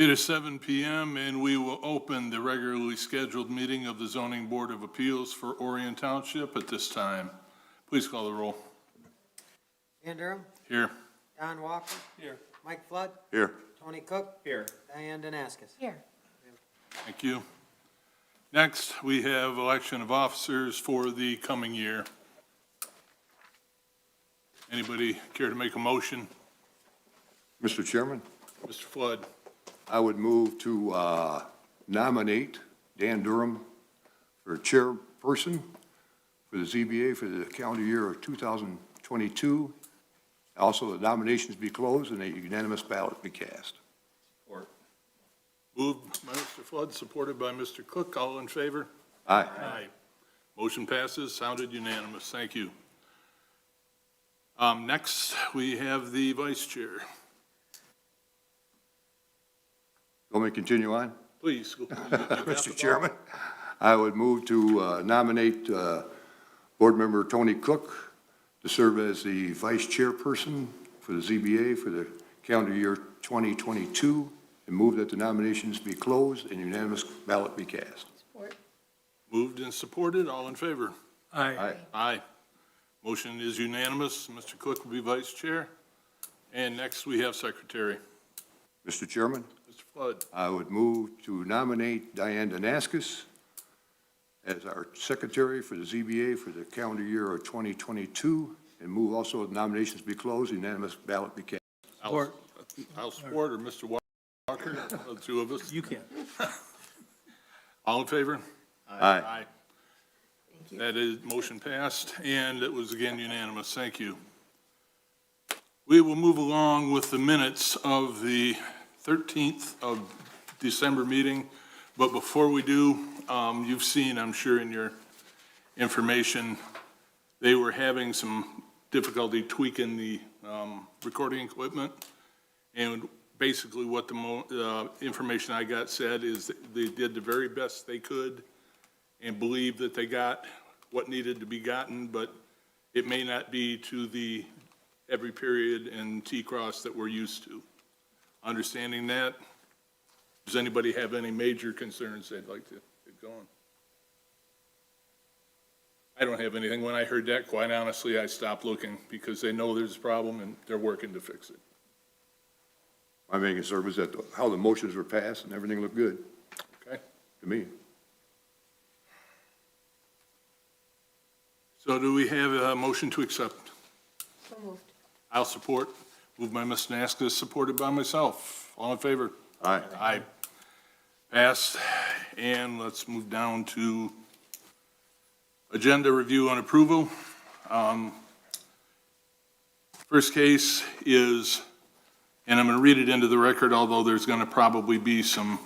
It is 7 p.m. and we will open the regularly scheduled meeting of the Zoning Board of Appeals for Orion Township at this time. Please call the roll. Dan Durham. Here. Don Walker. Here. Mike Flood. Here. Tony Cook. Here. Diane Danaskis. Here. Thank you. Next, we have election of officers for the coming year. Anybody care to make a motion? Mr. Chairman, Mr. Flood. I would move to nominate Dan Durham for chairperson for the ZBA for the calendar year of 2022. Also, the nominations be closed and a unanimous ballot be cast. Support. Moved by Mr. Flood, supported by Mr. Cook. All in favor? Aye. Aye. Motion passes, sounded unanimous. Thank you. Next, we have the vice chair. Want me to continue on? Please. Mr. Chairman, I would move to nominate Board Member Tony Cook to serve as the vice chairperson for the ZBA for the calendar year 2022, and move that the nominations be closed and unanimous ballot be cast. Support. Moved and supported. All in favor? Aye. Aye. Motion is unanimous. Mr. Cook will be vice chair. And next, we have secretary. Mr. Chairman, Mr. Flood. I would move to nominate Diane Danaskis as our secretary for the ZBA for the calendar year of 2022, and move also the nominations be closed, unanimous ballot be cast. I'll support, or Mr. Walker, the two of us. You can. All in favor? Aye. Thank you. That is, motion passed, and it was again unanimous. Thank you. We will move along with the minutes of the 13th of December meeting, but before we do, you've seen, I'm sure in your information, they were having some difficulty tweaking the recording equipment, and basically what the information I got said is that they did the very best they could and believe that they got what needed to be gotten, but it may not be to the every period and T-cross that we're used to. Understanding that, does anybody have any major concerns they'd like to get going? I don't have anything. When I heard that, quite honestly, I stopped looking because they know there's a problem and they're working to fix it. My main concern was that how the motions were passed and everything looked good Okay? to me. So do we have a motion to accept? So moved. I'll support. Moved by Ms. Naska, supported by myself. All in favor? Aye. Aye. Passed. And let's move down to agenda review and approval. First case is, and I'm going to read it into the record, although there's going to probably be some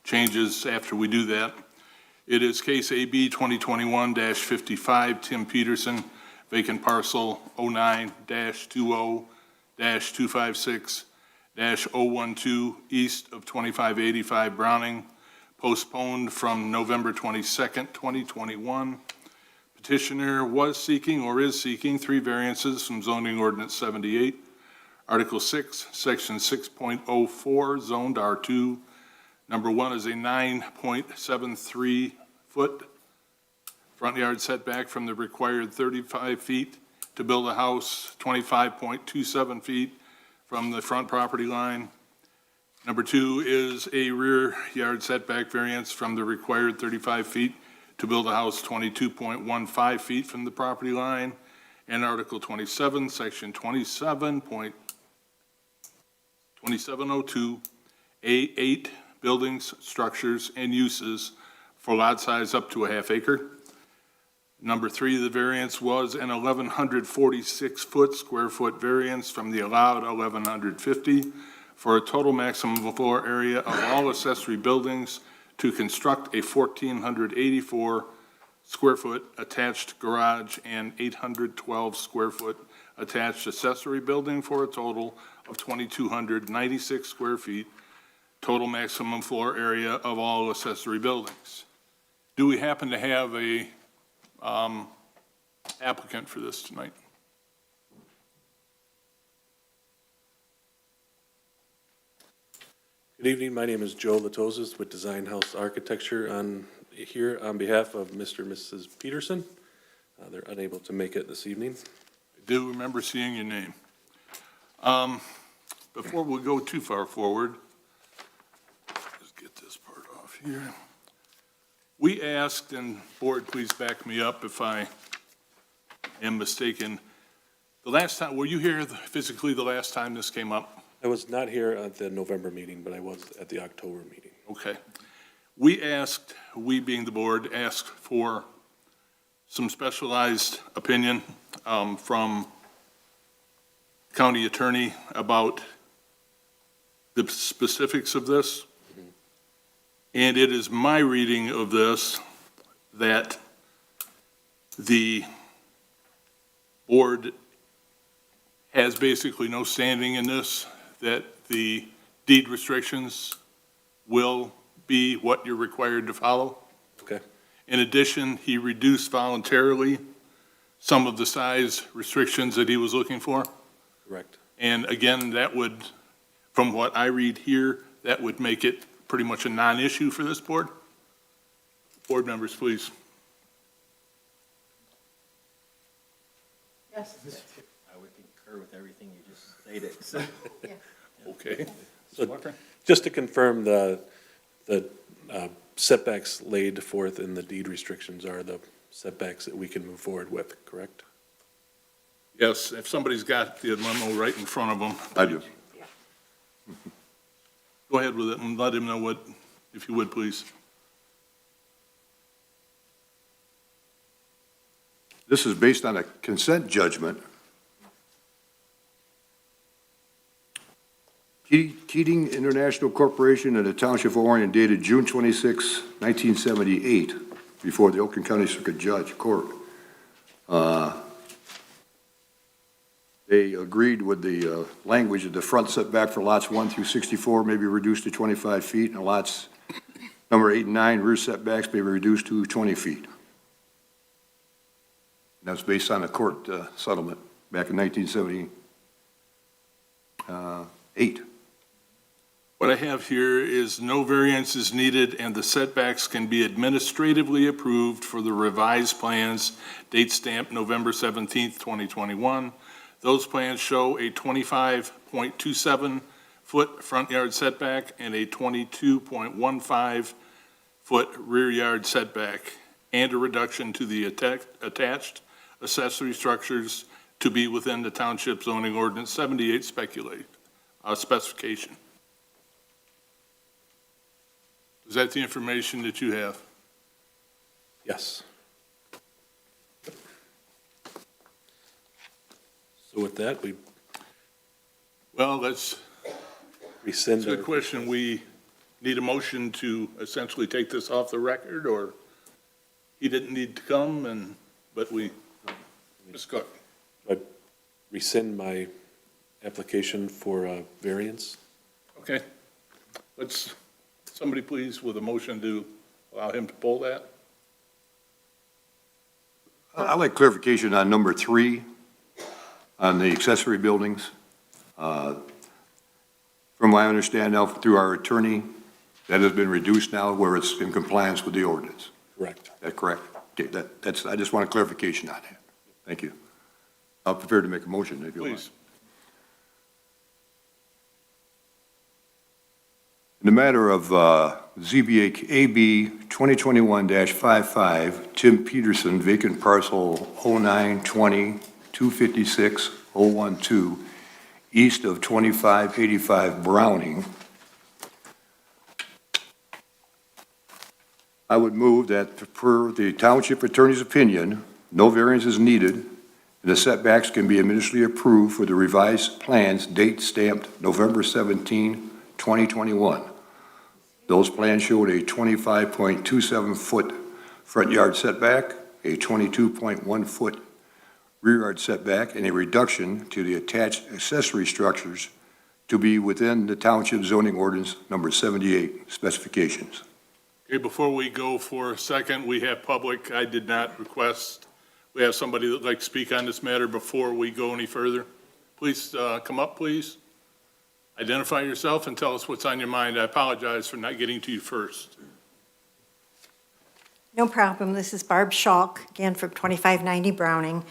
changes after we do that. It is case AB 2021-55, Tim Peterson, vacant parcel 09-20-256-012, east of 2585 Browning, postponed from November 22nd, 2021. Petitioner was seeking or is seeking 3 variances from zoning ordinance 78. Article 6, section 6.04, zoned R2. Number 1 is a 9.73 foot front yard setback from the required 35 feet to build a house, 25.27 feet from the front property line. Number 2 is a rear yard setback variance from the required 35 feet to build a house, 22.15 feet from the property line. And Article 27, Section 27.2702, A8, buildings, structures, and uses for lot size up to a half acre. Number 3, the variance was an 1,146 square foot variance from the allowed 1,150 for a total maximum floor area of all accessory buildings to construct a 1,484 square foot attached garage and 812 square foot attached accessory building for a total of 2,296 square feet, total maximum floor area of all accessory buildings. Do we happen to have a applicant for this tonight? Good evening, my name is Joe Latozes with Design House Architecture here on behalf of Mr. and Mrs. Peterson. They're unable to make it this evening. I do remember seeing your name. Before we go too far forward, let's get this part off here. We asked, and board, please back me up if I am mistaken. The last time, were you here physically the last time this came up? I was not here at the November meeting, but I was at the October meeting. Okay. We being the board, asked for some specialized opinion from county attorney about the specifics of this. And it is my reading of this that the board has basically no standing in this, that the deed restrictions will be what you're required to follow. Okay, In addition, he reduced voluntarily some of the size restrictions that he was looking for. correct. And again, that would, from what I read here, that would make it pretty much a non-issue for this board. Board members, please. Yes. I would concur with everything you just stated, so. Okay. So just to confirm, the setbacks laid forth in the deed restrictions are the setbacks that we can move forward with, correct? Yes, if somebody's got the memo right in front of them, I do. go ahead with it and let him know what, if you would, please. This is based on a consent judgment. Keating International Corporation and the Township of Orion dated June 26, 1978, before the Oakland County Circuit Judge Court. They agreed with the language of the front setback for lots 1 through 64 may be reduced to 25 feet, and lots number 8 and 9, rear setbacks may be reduced to 20 feet. That's based on a court settlement back in 1978. What I have here is no variance is needed and the setbacks can be administratively approved for the revised plans, date stamped November 17th, 2021. Those plans show a 25.27 foot front yard setback and a 22.15 foot rear yard setback, and a reduction to the attached accessory structures to be within the township zoning ordinance 78 specification. Is that the information that you have? Yes. So with that, we Well, that's rescind a good our, question. We need a motion to essentially take this off the record, or he didn't need to come, but we, Ms. Cook. I rescind my application for variance. Okay. Somebody please with a motion to allow him to pull that. I'd like clarification on number 3, on the accessory buildings. From what I understand now through our attorney, that has been reduced now where it's in compliance with the ordinance. Correct. Is that correct? Okay, that's, I just want a clarification on that. Thank you. I'm prepared to make a motion if you want. Please. In the matter of ZBA AB 2021-55, Tim Peterson, vacant parcel 0920-256-012, east of 2585 Browning, I would move that per the township attorney's opinion, no variance is needed, and the setbacks can be administratively approved for the revised plans, date stamped November 17, 2021. Those plans showed a 25.27-foot front yard setback, a 22.1-foot rear yard setback, and a reduction to the attached accessory structures to be within the township zoning ordinance number 78 specifications. Okay, before we go for a second, we have public. I did not request. We have somebody that would like to speak on this matter before we go any further. Please come up, please. Identify yourself and tell us what's on your mind. I apologize for not getting to you first. No problem. This is Barb Schalk, again from 2590 Browning.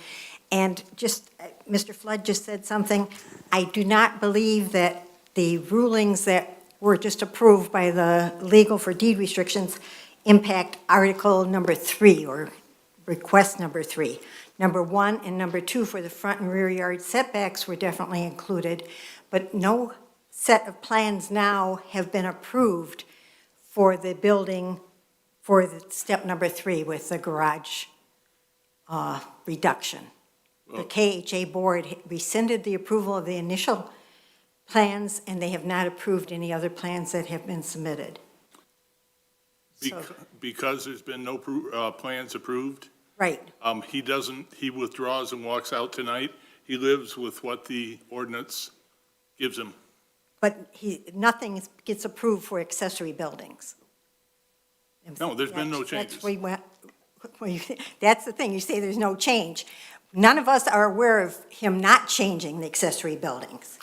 And just, Mr. Flood just said something. I do not believe that the rulings that were just approved by the legal for deed restrictions impact Article number 3 or request number 3. Number 1 and number 2 for the front and rear yard setbacks were definitely included, but no set of plans now have been approved for the building for the step number 3 with the garage reduction. The KHA board rescinded the approval of the initial plans, and they have not approved any other plans that have been submitted. So- Because there's been no plans approved, Right, he withdraws and walks out tonight. He lives with what the ordinance gives him. but nothing gets approved for accessory buildings. No, there's been no That's changes. where that's the thing, you say there's no change. None of us are aware of him not changing the accessory buildings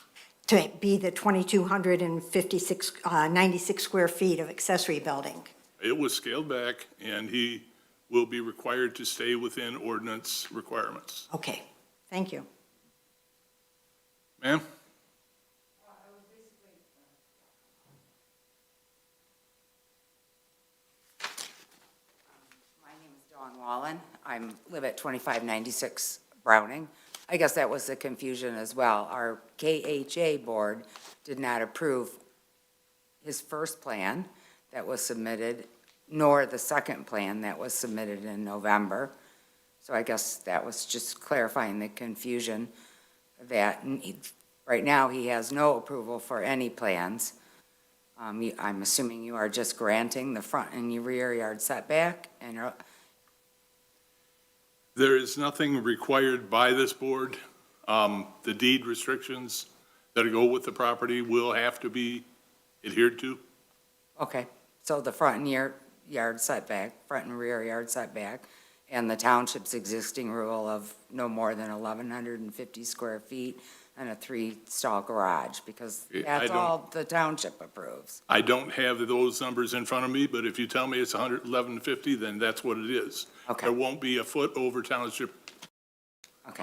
to be the 2,256, 96 square feet of accessory building. It was scaled back, and he will be required to stay within ordinance requirements. Okay, thank you. Ma'am? My name is Dawn Wallen. I live at 2596 Browning. I guess that was the confusion as well. Our KHA board did not approve his first plan that was submitted, nor the second plan that was submitted in November. So I guess that was just clarifying the confusion that right now he has no approval for any plans. I'm assuming you are just granting the front and rear yard setback and There is nothing required by this board. The deed restrictions that go with the property will have to be adhered to. okay, so the front and yard setback, front and rear yard setback, and the township's existing rule of no more than 1,150 square feet and a 3-stall garage, because I that's don't- all the township approves. I don't have those numbers in front of me, but if you tell me it's 111.50, then that's what it is. Okay. There won't be a foot over township. Okay,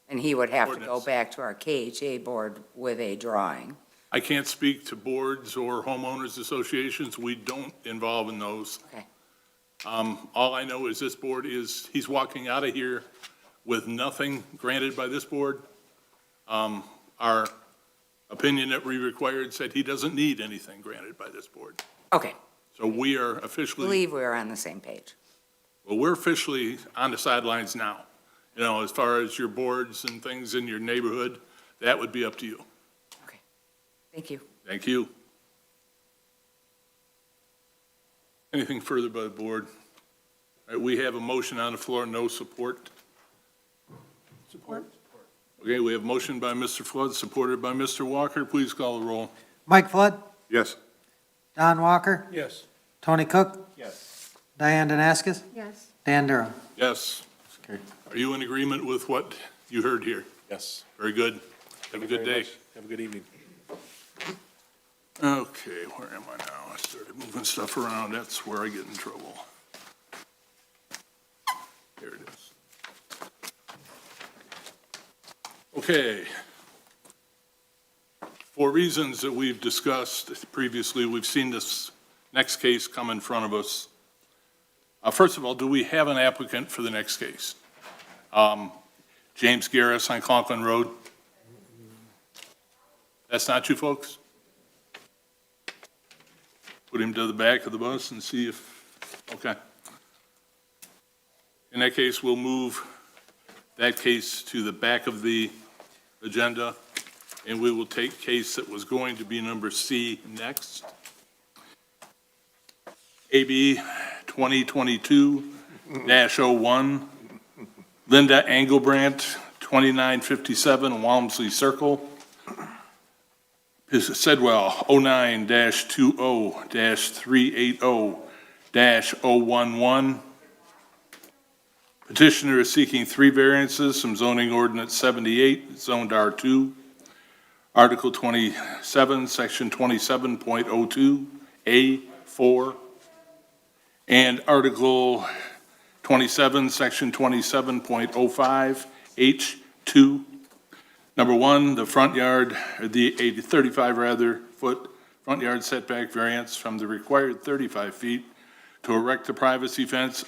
and he would have to go ordinance. back to our KHA board with a drawing. I can't speak to boards or homeowners associations. We don't involve in those. Okay, All I know is this board he's walking out of here with nothing granted by this board. Our opinion that we required said he doesn't need anything granted by this board. okay, So we are officially, believe we are on the same page. well, we're officially on the sidelines now. You know, as far as your boards and things in your neighborhood, that would be up to you. Okay, thank you. Thank you. Anything further by the board? All right, we have a motion on the floor, no support. Support. Okay, we have a motion by Mr. Flood, supported by Mr. Walker. Please call the roll. Mike Flood, Yes. Don Walker, Yes. Tony Cook, Yes. Diane Denaskus, Yes. Dan Durham. Yes. Are you in agreement with what you heard here? Yes. Very good. Have a good Very day. much. Have a good evening. Okay, where am I now? I started moving stuff around. That's where I get in trouble. Here it is. Okay. For reasons that we've discussed previously, we've seen this next case come in front of us. First of all, do we have an applicant for the next case? James Garris on Conklin Road. That's not you folks? Put him to the back of the bus and see if, okay. In that case, we'll move that case to the back of the agenda, and we will take case that was going to be number C next. AB 2022-01, Linda Engelbrandt, 2957 Walmsley Circle. Sedwell, 09-20-380-011. Petitioner is seeking 3 variances from zoning ordinance 78, zoned R2. Article 27, Section 27.02A4, and Article 27, Section 27.05H2. Number one, the front yard, the 35 rather, foot front yard setback variance from the required 35 feet to erect a privacy fence, a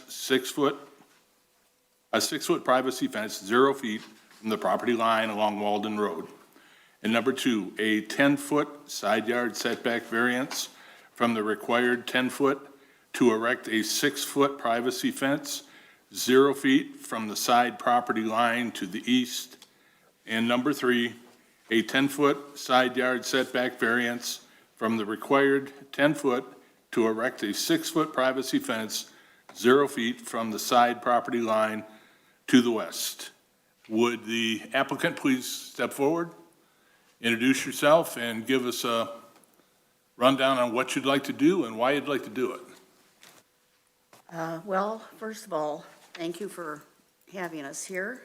6-foot privacy fence, 0 feet from the property line along Walden Road. And number two, a 10-foot side yard setback variance from the required 10-foot to erect a 6-foot privacy fence, 0 feet from the side property line to the east. And number three, a 10-foot side yard setback variance from the required 10-foot to erect a 6-foot privacy fence, 0 feet from the side property line to the west. Would the applicant please step forward, introduce yourself, and give us a rundown on what you'd like to do and why you'd like to do it? Well, first of all, thank you for having us here.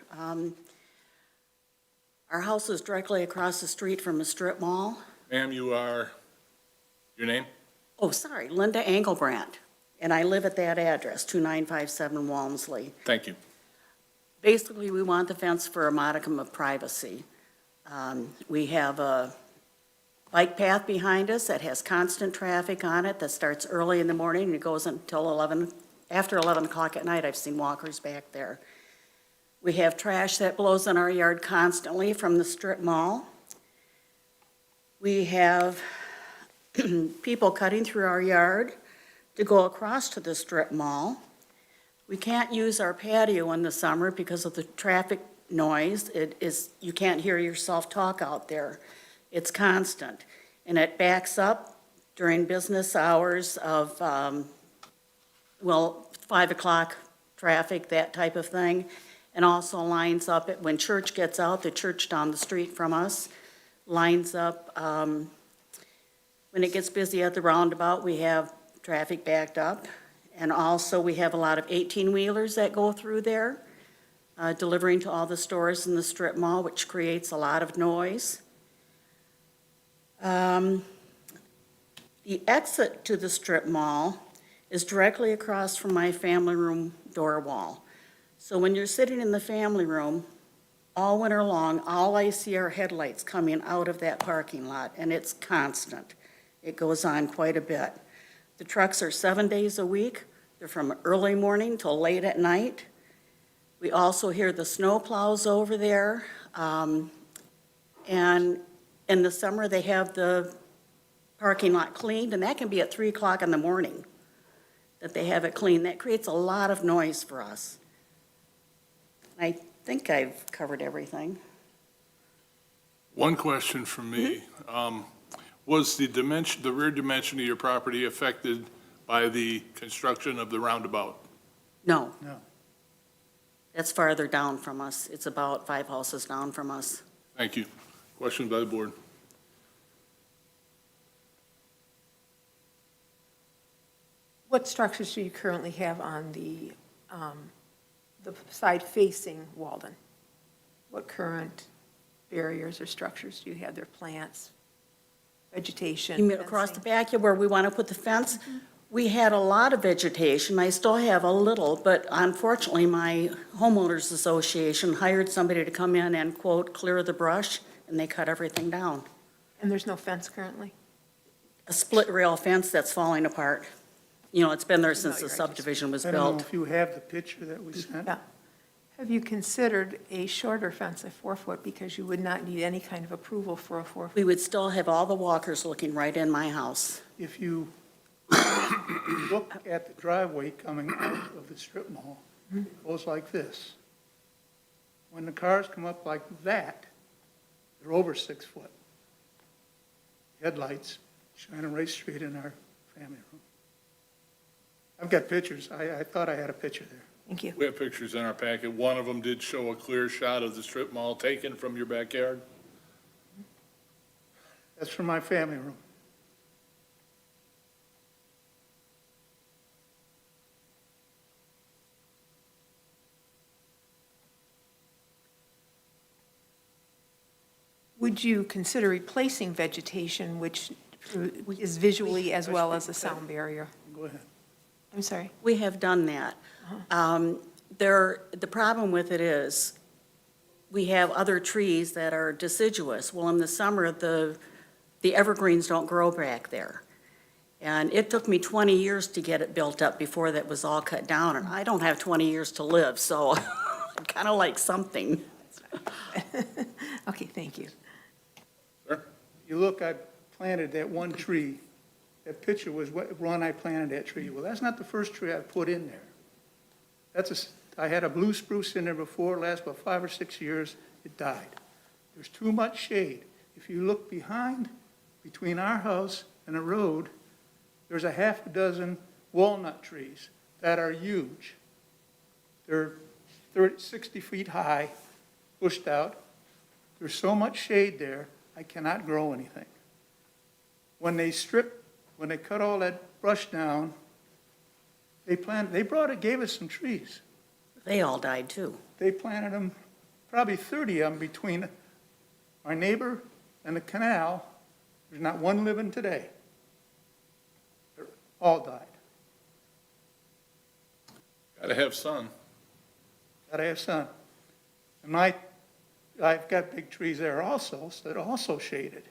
Our house is directly across the street from a strip mall. Ma'am, you are, your name? Oh, sorry, Linda Engelbrandt, and I live at that address, 2957 Walmsley. Thank you. Basically, we want the fence for a modicum of privacy. We have a bike path behind us that has constant traffic on it that starts early in the morning and it goes until after 11 o'clock at night. I've seen walkers back there. We have trash that blows in our yard constantly from the strip mall. We have people cutting through our yard to go across to the strip mall. We can't use our patio in the summer because of the traffic noise. You can't hear yourself talk out there. It's constant. And it backs up during business hours of, 5 o'clock traffic, that type of thing. And also lines up when church gets out, the church down the street from us lines up. When it gets busy at the roundabout, we have traffic backed up. And also we have a lot of 18-wheelers that go through there, delivering to all the stores in the strip mall, which creates a lot of noise. The exit to the strip mall is directly across from my family room door wall. So when you're sitting in the family room, all winter long, all I see are headlights coming out of that parking lot, and it's constant. It goes on quite a bit. The trucks are 7 days a week. They're from early morning till late at night. We also hear the snow plows over there. And in the summer, they have the parking lot cleaned, and that can be at 3 o'clock in the morning that they have it cleaned. That creates a lot of noise for us. I think I've covered everything. One question from me. Was the rear dimension of your property affected by the construction of the roundabout? No. No. That's farther down from us. It's about 5 houses down from us. Thank you. Questions by the board? What structures do you currently have on the side facing Walden? What current barriers or structures do you have there? Plants, vegetation? You mean across the fencing? backyard where we want to put the fence? We had a lot of vegetation. I still have a little, but unfortunately, my homeowners association hired somebody to come in and, quote, clear the brush, and they cut everything down. And there's no fence currently? A split rail fence that's falling apart. You know, it's been there since you're the right. subdivision was I don't know built. if you have the picture that we sent. Yeah. Have you considered a shorter fence, a 4-foot, because you would not need any kind of approval for a 4-foot? We would still have all the walkers looking right in my house. If you look at the driveway coming out of the strip mall, it goes like this. When the cars come up like that, they're over 6 foot. Headlights shining right straight in our family room. I've got pictures. I thought I had a picture there. Thank you. We have pictures in our packet. One of them did show a clear shot of the strip mall taken from your backyard. That's from my family room. Would would you consider replacing vegetation, which is visually as well as a sound barrier? Go ahead. I'm sorry. We have done that. The problem with it is, we have other trees that are deciduous. Well, in the summer, the evergreens don't grow back there. And it took me 20 years to get it built up before that was all cut down, and I don't have 20 years to live, so I'd kind of like something. Okay, thank you. You look, I planted that one tree. That picture was when I planted that tree. Well, that's not the first tree I put in there. I had a blue spruce in there before, it lasted about 5 or 6 years, it died. There's too much shade. If you look between our house and the road, there's a half a dozen walnut trees that are huge. They're 60 feet high, pushed out. There's so much shade there, I cannot grow anything. When they cut all that brush down, gave us some trees. They all died too. They planted them, probably 30 of them between our neighbor and the canal. There's not one living today. They're all died. Gotta have sun. Gotta have sun. And I've got big trees there also, so they're also shaded.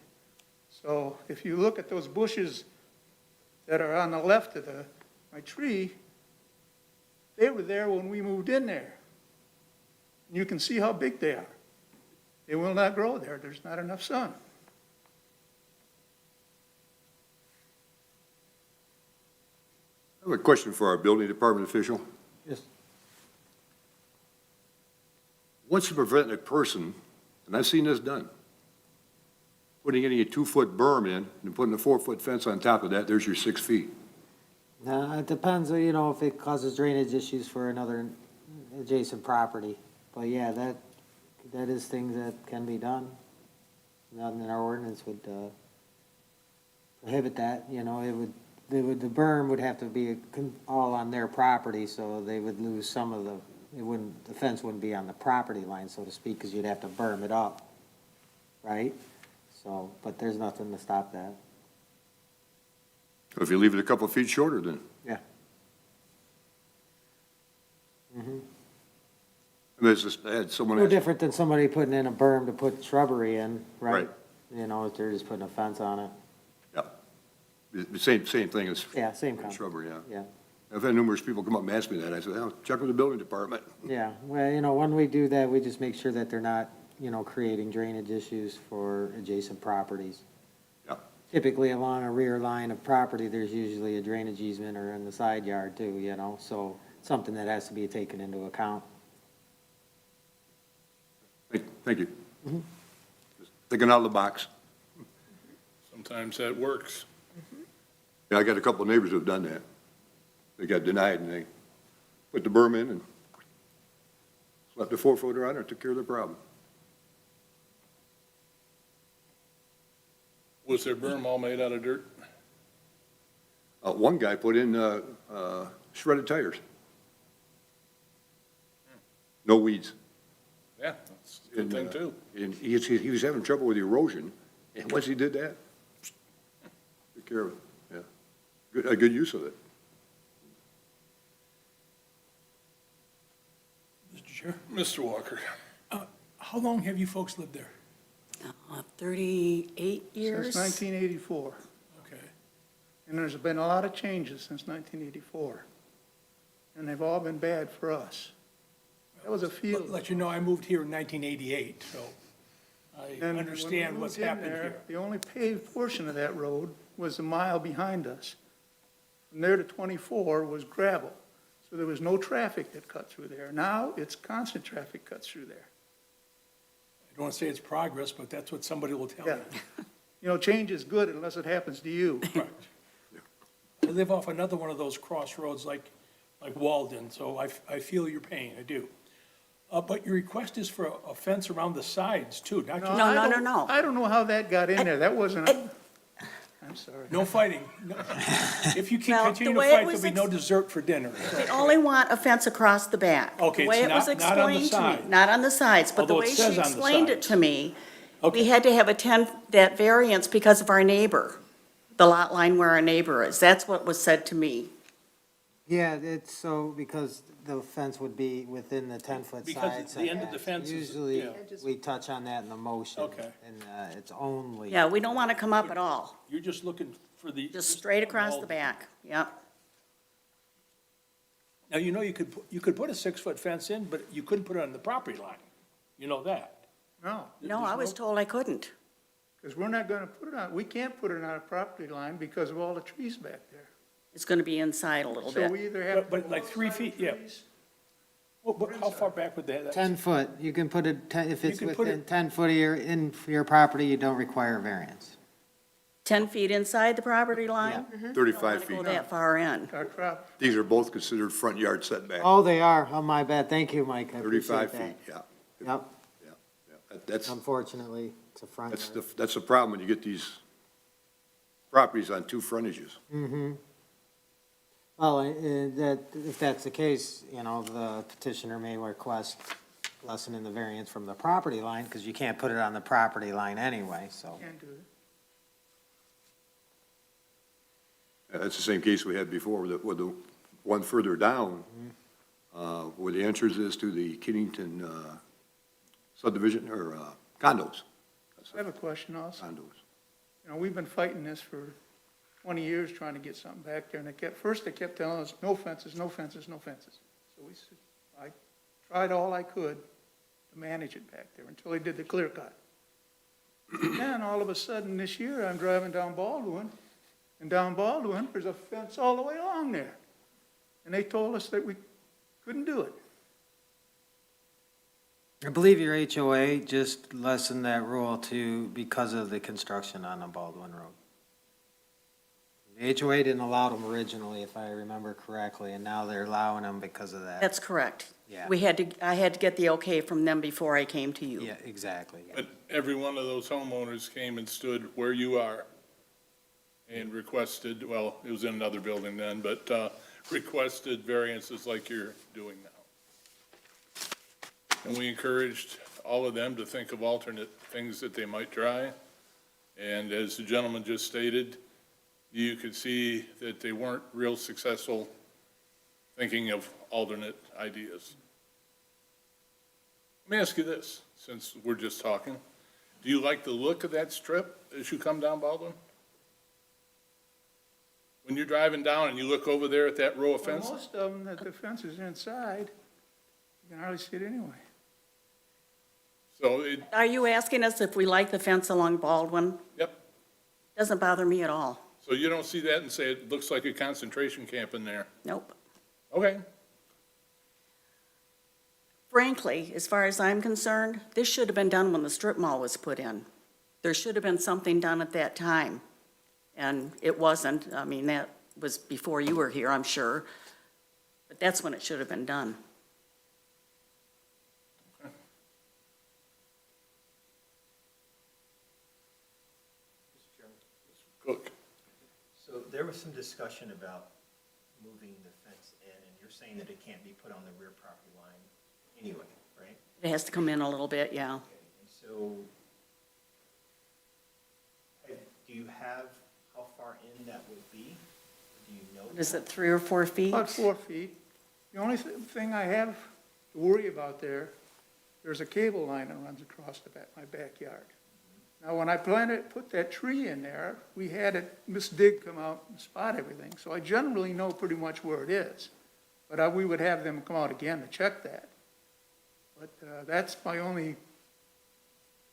So if you look at those bushes that are on the left of my tree, they were there when we moved in there. And you can see how big they are. They will not grow there. There's not enough sun. I have a question for our building department official. Yes. What's to prevent a person, and I've seen this done, putting in a 2-foot berm in and putting a 4-foot fence on top of that, there's your 6 feet. It depends, if it causes drainage issues for another adjacent property. But yeah, that is things that can be done. Nothing in our ordinance would prohibit that, the berm would have to be all on their property, so they would lose some of the fence wouldn't be on the property line, so to speak, because you'd have to berm it up, right? So, but there's nothing to stop that. If you leave it a couple of feet shorter, then. Yeah. I mean, I had someone No ask, different than somebody putting in a berm to put shrubbery in, right? Right. If they're just putting a fence on it. yeah, the same thing as Yeah, same concept. shrubbery, yeah. Yeah, I've had numerous people come up and ask me that. I said, well, check with the building department. yeah. Well, when we do that, we just make sure that they're not, creating drainage issues for adjacent properties. Yeah. Typically along a rear line of property, there's usually a drainage easement or in the side yard too, so something that has to be taken into account. Thank you. Just thinking out of the box. Sometimes that works. Yeah, I got a couple of neighbors who have done that. They got denied and they put the berm in and slapped a 4-footer on it, took care of the problem. Was their berm all made out of dirt? One guy put in shredded tires. No weeds. Yeah, that's a good thing too. And he was having trouble with erosion, and once he did that, took care of it, yeah. A good use of it. Mr. Chair, Mr. Walker, how long have you folks lived there? 38 years? Since 1984. Okay. And there's been a lot of changes since 1984. And they've all been bad for us. That was a field. Let you know, I moved here in 1988, so I And when we understand what's moved in happened there, here. The only paved portion of that road was a mile behind us. From there to 24 was gravel. So there was no traffic that cut through there. Now it's constant traffic cuts through there. I don't want to say it's progress, but that's what somebody will tell Yeah. you. Change is good unless it happens to you. Correct. I live off another one of those crossroads like Walden, so I feel your pain, I do. But your request is for a fence around the sides too, not just, No. I don't know how that got in there. That wasn't, I'm sorry. no fighting. No. If you Well, continue the to way it fight, was there'll be no dessert for dinner. They only want a fence across the back. Okay, The way it's it was not on the explained to me, side. not on the sides, but the Although it way says she on the explained it sides. to me, We had to have that variance because of our neighbor, the lot line where our neighbor is. That's what was said to me. Yeah, it's so, because the fence would be within the 10-foot Because side the end of the setbacks. fence is- Usually, yeah. we touch on that in the motion. Okay. And it's only. Yeah, we don't want to come up at all, You're just looking for the. just straight across the back, yep. Now, you know, you could put a 6-foot fence in, but you couldn't put it on the property line. You know that. No, No, I was told I couldn't. because we're not gonna put it on, we can't put it on a property line because of all the trees back there. It's going to be inside a little So bit. we either have. But like 3 feet, yeah. Well, but how far back would that? 10-foot, you can put it, if You it's can put within it- 10 foot of your, in your property, you don't require variance. 10 feet inside the property line? Don't 35 want to feet. go that far in. Our crop, These are both considered front yard setback. Oh, they are, oh, my bad, thank you, Mike, I 35 appreciate feet, that. yeah. Yep, Yeah. That's, unfortunately, it's a front that's yard. that's the problem when you get these properties on two frontages. Mm-hmm. Well, that, if that's the case, the petitioner may request lessening the variance from the property line, because you can't put it on the property line anyway, so. can't do it. That's the same case we had before with the one further down, where the entrance is to the Kennington subdivision, or condos. I have a question also. Condos. We've been fighting this for 20 years, trying to get something back there, and first they kept telling us, no fences, no fences, no fences. So I tried all I could to manage it back there until they did the clear cut. Then all of a sudden this year, I'm driving down Baldwin, and down Baldwin, there's a fence all the way along there. And they told us that we couldn't do it. I believe your HOA just lessened that rule to, because of the construction on the Baldwin Road. The HOA didn't allow them originally, if I remember correctly, and now they're allowing them because of that. That's correct. Yeah. I had to get the okay from them before I came to you. Yeah, exactly. But every one of those homeowners came and stood where you are and requested, well, it was in another building then, but requested variances like you're doing now. And we encouraged all of them to think of alternate things that they might try. And as the gentleman just stated, you could see that they weren't real successful thinking of alternate ideas. Let me ask you this, since we're just talking. Do you like the look of that strip as you come down Baldwin? When you're driving down and you look over there at that row of Well, fence? most of them, that the fence is inside, you can hardly see it anyway. So it, Are you asking us if we like the fence along Baldwin? yep. Doesn't bother me at all. So you don't see that and say it looks like a concentration camp in there? Nope. Okay. Frankly, as far as I'm concerned, this should have been done when the strip mall was put in. There should have been something done at that time, and it wasn't. I mean, that was before you were here, I'm sure, but that's when it should have been done. Cook. So there was some discussion about moving the fence in, and you're saying that it can't be put on the rear property line anyway, right? It has to come in a little bit, yeah. Okay, and so, do you have how far in that would be? Do you know? Is it 3 or 4 feet? About 4 feet. The only thing I have to worry about there's a cable line that runs across my backyard. Now, when I put that tree in there, we had Miss Dig come out and spot everything, so I generally know pretty much where it is. But we would have them come out again to check that. But that's my only,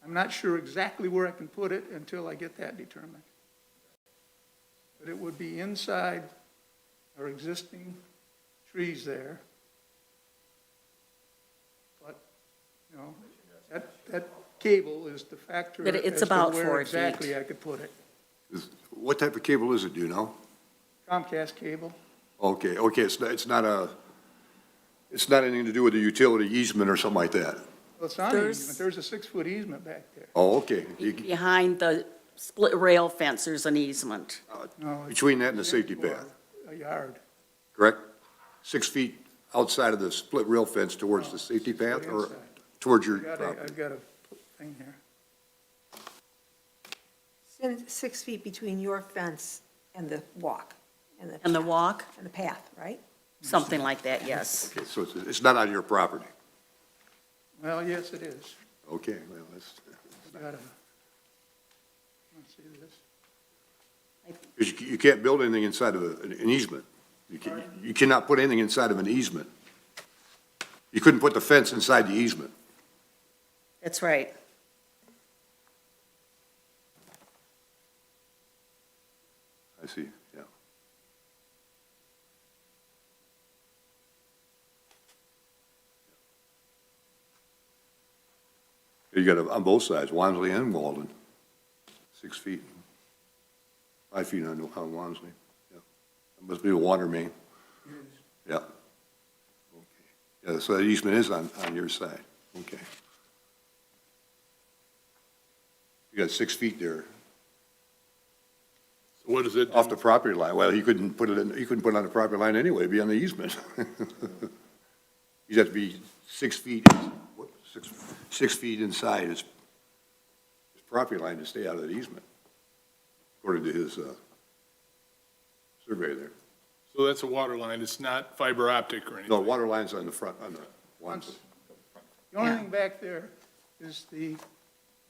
I'm not sure exactly where I can put it until I get that determined. But it would be inside our existing trees there. But, that cable is the factor But it's as to about where 4 exactly feet. I could put it. What type of cable is it, do you know? Comcast cable. Okay, it's not anything to do with the utility easement or something like that? Well, it's not There's- easement, there's a 6-foot easement back there. Oh, okay. Behind the split rail fence, there's an easement. No, it's Between that and the safety for path, a yard. correct? 6 feet outside of the split rail fence towards the safety path or Inside. towards your I've property? got a thing here. It's 6 feet between your fence and the walk, and And the walk, and the path, right? something like that, yes. Okay, so it's not on your property? Well, yes, it is. Okay, well, that's, Gotta, let's see this. 'cause you can't build anything inside of an easement. You cannot put anything inside of an easement. You couldn't put the fence inside the easement. That's right. I see, yeah. You got it on both sides, Wansley and Walden, 6 feet. 5 feet on Wansley, yeah. That must be a water main. Yeah. Okay. Yeah, so that easement is on your side, okay. You got 6 feet there So what is it? off the property line. Well, he couldn't put it on the property line anyway, it'd be on the easement. You'd have to be 6 feet, 6 feet inside his property line to stay out of the easement, according to his survey there. So that's a water line, it's not fiber optic or anything? No, water line's on the front, on the one. The only thing back there is the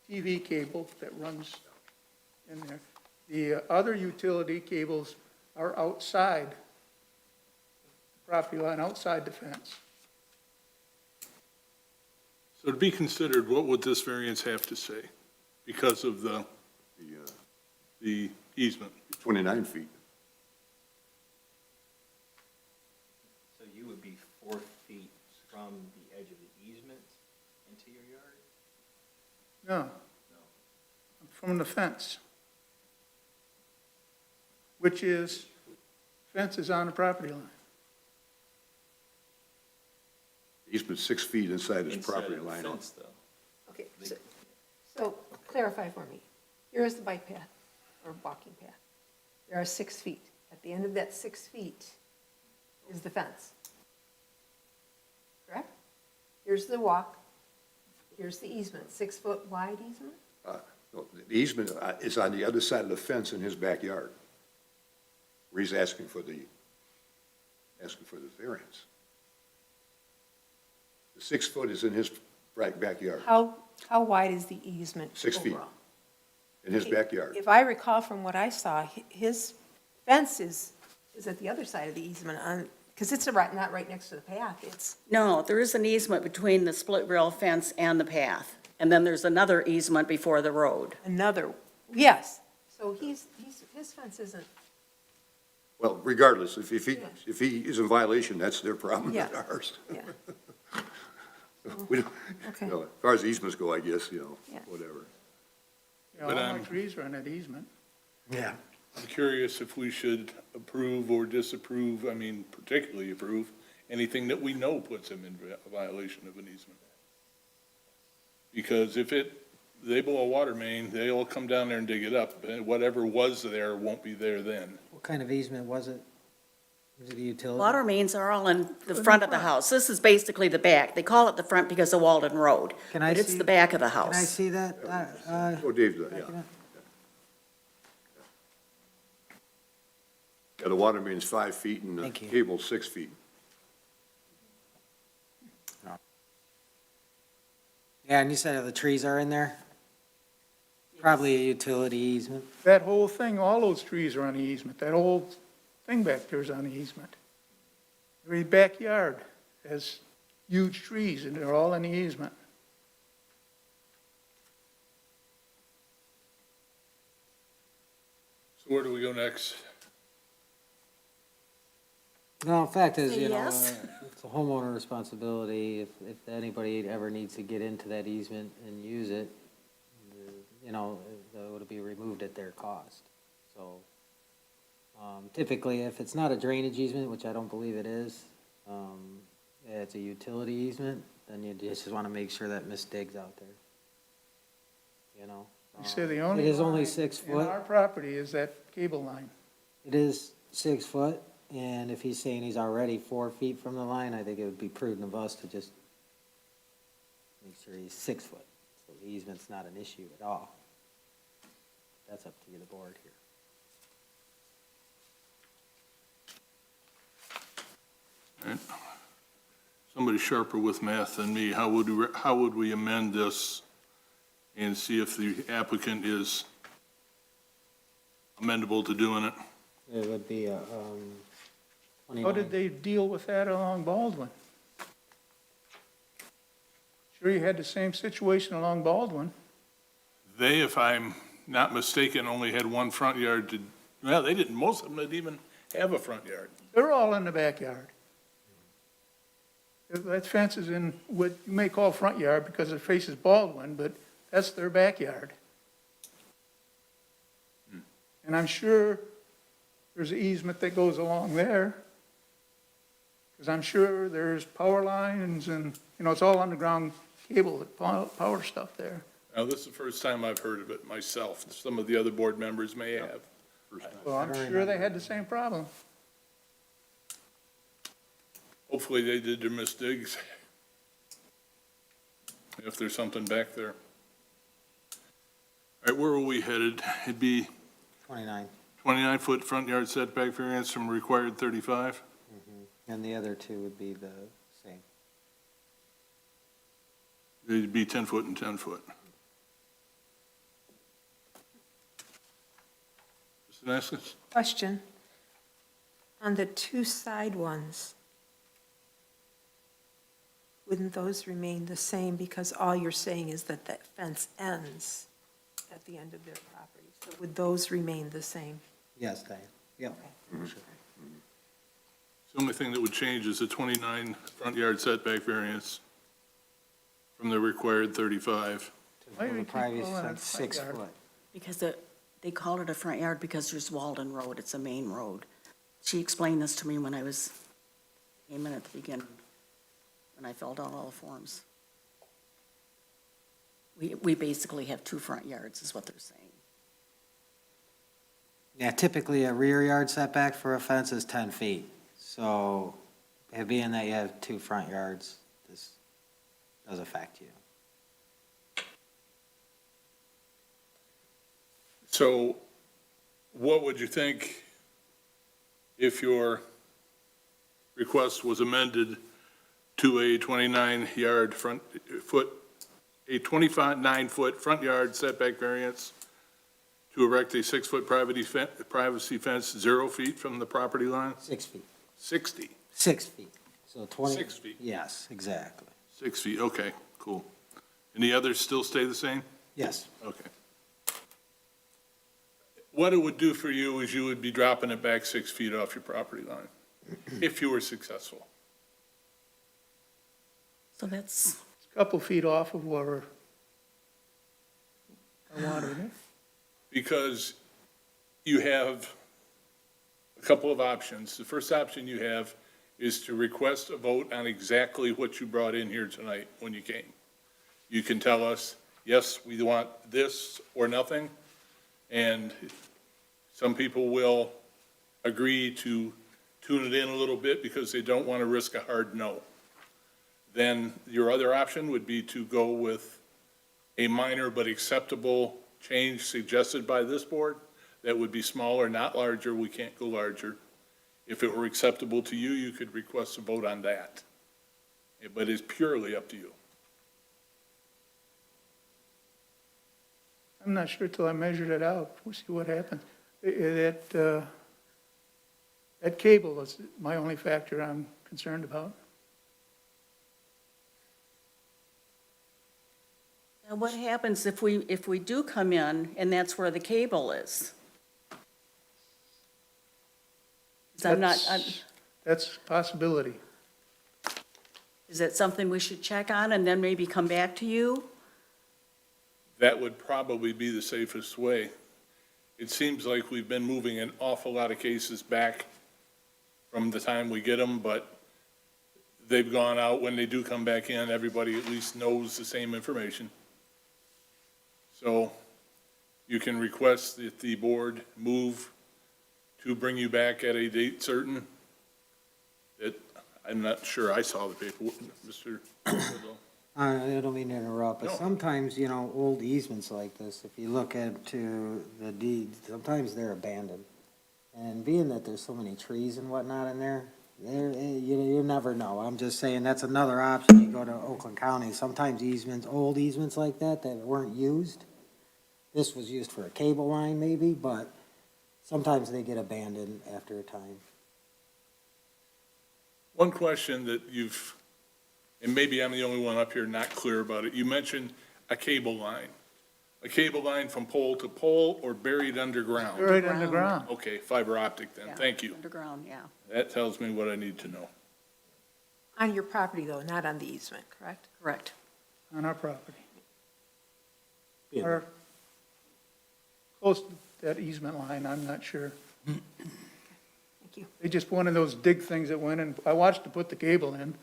TV cable that runs in there. The other utility cables are outside the property line, outside the fence. So to be considered, what would this variance have to say because of the easement? 29 feet. So you would be 4 feet from the edge of the easement into your yard? No. From the fence. Which is, fence is on the property line. Easement's 6 feet inside his property line. Okay, so clarify for me. Here is the bike path, or walking path. There are 6 feet. At the end of that 6 feet is the fence. Correct? Here's the walk, here's the easement, 6-foot wide easement? No, the easement is on the other side of the fence in his backyard, where he's asking for the variance. The 6 foot is in his backyard, How wide is the easement 6 feet, overall? in his backyard. If I recall from what I saw, his fence is at the other side of the easement on, because it's not right next to the path, it's, No, there is an easement between the split rail fence and the path. And then there's another easement before the road. another, yes. So his fence isn't, Well, regardless, if he is in violation, that's their problem, not Yeah. ours. yeah, We don't, okay. you know, as far as easements go, I guess, Yeah. whatever. You know, But, all my trees are on that easement. Yeah. I'm curious if we should approve or disapprove, I mean, particularly approve, anything that we know puts him in violation of an easement. Because if they blow a water main, they'll come down there and dig it up, and whatever was there won't be there then. What kind of easement was it? Was it a utility? Water mains are all in the front of the house. This is basically the back. They call it the front because of Walden Road. Can I But it's see- the back of the Can I house. see that? Oh, Dave, yeah. Backing up. Yeah, the water main's 5 feet and the Thank you. cable's 6 feet. Yeah, and you said the trees are in there? Probably a utility easement. That whole thing, all those trees are on the easement. That whole thing back there is on the easement. Every backyard has huge trees, and they're all in the easement. So where do we go next? No, the fact is, Say you know, yes. it's a homeowner responsibility. If anybody ever needs to get into that easement and use it, you know, it would be removed at their cost. So typically, if it's not a drainage easement, which I don't believe it is, it's a utility easement, then you just want to make sure that misdig's out there. You know? You say the only It is only line 6 in foot. our property is that cable line. It is 6 foot, and if he's saying he's already 4 feet from the line, I think it would be prudent of us to just make sure he's 6 foot. So the easement's not an issue at all. That's up to you, the board here. Right. Somebody sharper with math than me, how would we amend this and see if the applicant is amendable to doing it? It would be a, How 29. did they deal with that along Baldwin? Sure, you had the same situation along Baldwin. They, if I'm not mistaken, only had one front yard to, well, they didn't, most of them didn't even have a front yard. They're all in the backyard. That fence is in what you may call front yard because it faces Baldwin, but that's their backyard. And I'm sure there's an easement that goes along there. Because I'm sure there's power lines and, it's all underground cable, power stuff there. Now, this is the first time I've heard of it myself. Some of the other board members may have. Well, I'm sure they had the same problem. Hopefully they did their misdigs. If there's something back there. All right, where are we headed? It'd be 29, 29-foot front yard setback variance from required 35? and the other two would be the same. It'd be 10-foot and 10-foot. Mr. Naskis? Question. On the two side ones, wouldn't those remain the same because all you're saying is that that fence ends at the end of their property? So would those remain the same? Yes, Diane, yep. The only thing that would change is the 29 front yard setback variance from the required 35. Why do The we keep privacy calling it fence, front 6 yard? foot. Because they called it a front yard because there's Walden Road, it's a main road. She explained this to me when I came in at the beginning, when I filled out all the forms. We basically have two front yards, is what they're saying. Yeah, typically a rear yard setback for a fence is 10 feet. So, being that you have two front yards, this does affect you. So what would you think if your request was amended to a 29-yard a 29-foot front yard setback variance to erect a 6-foot privacy fence 0 feet from the property line? 6 feet. 60, 6 feet. So 20. 6 feet. Yes, exactly. 6 feet, okay, cool. And the others still stay the same? Yes. Okay. What it would do for you is you would be dropping it back 6 feet off your property line, if you were successful. So that's, It's a couple feet off of where I wanted it. Because you have a couple of options. The first option you have is to request a vote on exactly what you brought in here tonight when you came. You can tell us, yes, we want this or nothing, and some people will agree to tune it in a little bit because they don't want to risk a hard no. Then your other option would be to go with a minor but acceptable change suggested by this board. That would be smaller, not larger. We can't go larger. If it were acceptable to you, you could request a vote on that. But it's purely up to you. I'm not sure till I measured it out. We'll see what happens. That cable is my only factor I'm concerned about. now what happens if we do come in and that's where the cable is? 'Cause That's a possibility. is that something we should check on and then maybe come back to you? That would probably be the safest way. It seems like we've been moving an awful lot of cases back from the time we get them, but they've gone out. When they do come back in, everybody at least knows the same information. So you can request that the board move to bring you back at a date certain. I'm not sure I saw the paperwork, Mr. Woodall. I don't mean to interrupt, but No. sometimes, old easements like this, if you look into the deed, sometimes they're abandoned. And being that there's so many trees and whatnot in there, you never know. I'm just saying, that's another option. You go to Oakland County, sometimes easements, old easements like that weren't used. This was used for a cable line maybe, but sometimes they get abandoned after a time. One question that you've, and maybe I'm the only one up here not clear about it, you mentioned a cable line. A cable line from pole to pole or buried underground? Right underground. Okay, fiber optic then, Yeah, thank you. Underground, yeah. That tells me what I need to know. On your property, though, not on the easement, correct? Correct. On our property. Yeah. Or close to that easement line, I'm not sure. Thank you. They just one of those dig things that went in, I watched it put the cable in.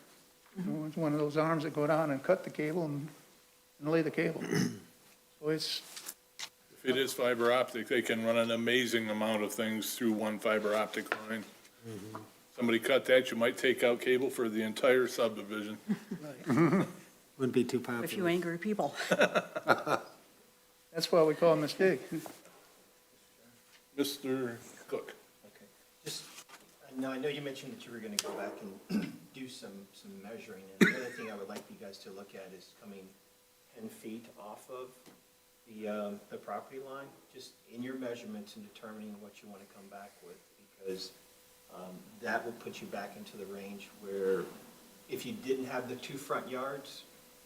It's one of those arms that go down and cut the cable and lay the cable. So it's, If it is fiber optic, they can run an amazing amount of things through one fiber optic line. Somebody cut that, you might take out cable for the entire subdivision. Wouldn't be too popular. A few angry people. that's why we call them a dig. Mr. Cook? Okay. Just, now, I know you mentioned that you were gonna go back and do some measuring, and the other thing I would like you guys to look at is coming 10 feet off of the property line, just in your measurements and determining what you want to come back with, because that will put you back into the range where if you didn't have the 2 front yards,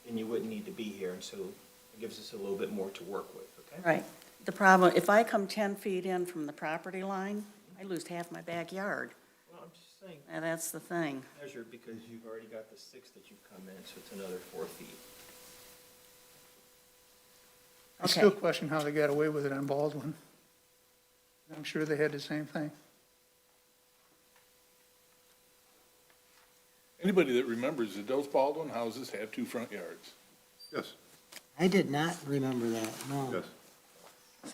then you wouldn't need to be here, and so it gives us a little bit more to work with, okay? Right. The problem, if I come 10 feet in from the property line, I lose half my backyard. Well, I'm just saying, And that's the thing. measure because you've already got the 6 that you've come in, so it's another 4 feet. I still question how they got away with it on Baldwin. I'm sure they had the same thing. Anybody that remembers that those Baldwin houses have 2 front yards? Yes, I did not remember that, no. yes.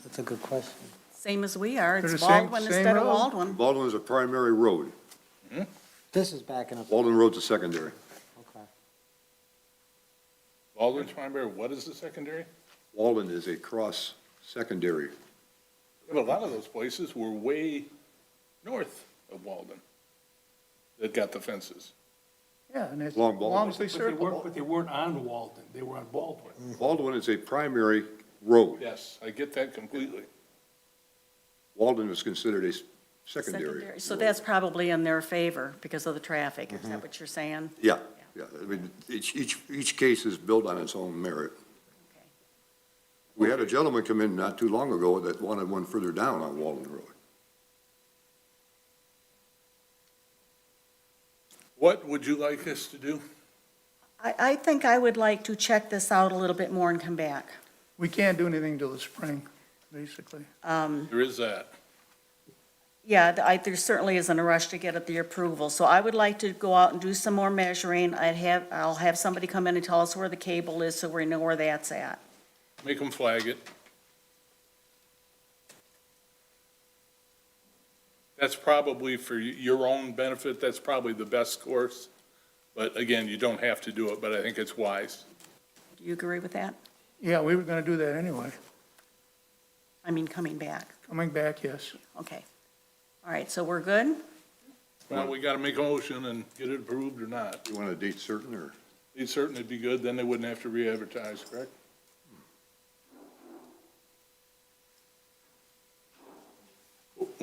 That's a good question. Same as we are. They're It's the same- Baldwin same instead of road. Baldwin. Baldwin is a primary road. This is backing up. Baldwin Road's a secondary. Okay. Baldwin's primary, what is the secondary? Baldwin is a cross secondary. Yeah, but a lot of those places were way north of Walden that got the fences. Yeah, and it's as Long long as they But circle. they weren't on Walden, they were on Baldwin. Baldwin is a primary road. Yes, I get that completely. Walden was considered a secondary. So that's probably in their favor because of the traffic. Is that what you're saying? Yeah, yeah. I mean, each case is built on its own merit. Okay. We had a gentleman come in not too long ago that wanted one further down on Walden Road. What would you like us to do? I think I would like to check this out a little bit more and come back. We can't do anything till the spring, basically. There is that. Yeah, there certainly isn't a rush to get at the approval, so I would like to go out and do some more measuring. I'll have somebody come in and tell us where the cable is, so we know where that's at. Make them flag it. That's probably for your own benefit, that's probably the best course. But again, you don't have to do it, but I think it's wise. Do you agree with that? Yeah, we were gonna do that anyway. I mean, coming back. Coming back, yes. Okay. All right, so we're good? Well, we gotta make a motion and get it approved or not. You want a date certain, or? It's certain it'd be good, then they wouldn't have to re-advertise, correct?